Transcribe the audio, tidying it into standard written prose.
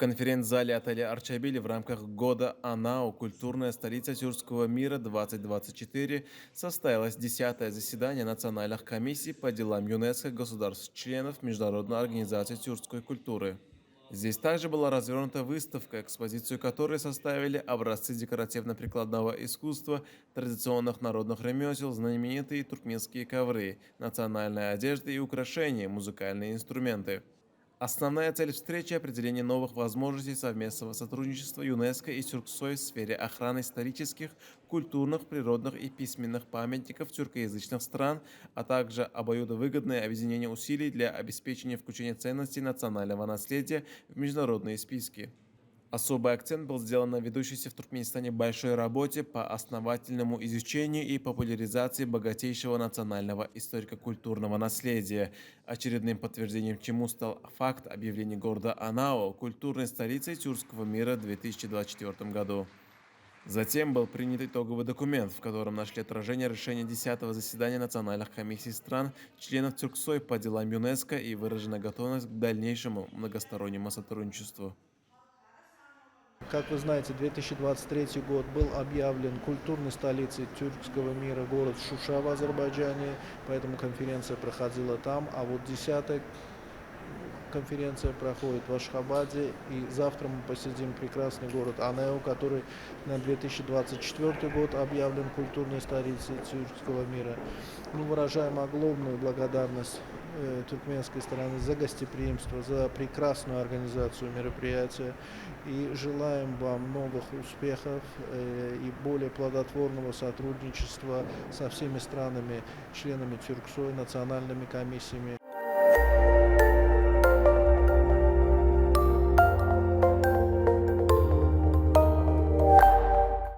конференц-зале отеля «Арчабили» в рамках года АНАУ «Культурная столица тюркского мира-2024» состоялось 10-е заседание национальных комиссий по делам ЮНЕСКО государств-членов Международной организации тюркской культуры. Здесь также была развернута выставка, экспозицию которой составили образцы декоративно-прикладного искусства, традиционных народных ремесел, знаменитые туркменские ковры, национальная одежда и украшения, музыкальные инструменты. Основная цель встречи — определение новых возможностей совместного сотрудничества ЮНЕСКО и Тюрксой в сфере охраны исторических, культурных, природных и письменных памятников тюркоязычных стран, а также обоюдовыгодное объединение усилий для обеспечения включения ценностей национального наследия в международные списки. Особый акцент был сделан на ведущейся в Туркменистане большой работе по основательному изучению и популяризации богатейшего национального историко-культурного наследия, очередным подтверждением чему стал факт объявления города Анао культурной столицей тюркского мира в 2024 году. Затем был принят итоговый документ, в котором нашли отражение решения 10-го заседания национальных комиссий стран, членов Тюрксой по делам ЮНЕСКО и выражена готовность к дальнейшему многостороннему сотрудничеству. Как вы знаете, 2023 год был объявлен культурной столицей тюркского мира город Шуша в Азербайджане, поэтому конференция проходила там, а вот 10-я конференция проходит в Ашхабаде, и завтра мы посетим прекрасный город Анео, который на 2024 год объявлен культурной столицей тюркского мира. Мы выражаем огромную благодарность туркменской стороны за гостеприимство, за прекрасную организацию мероприятия и желаем вам новых успехов и более плодотворного сотрудничества со всеми странами, членами Тюрксой, национальными комиссиями.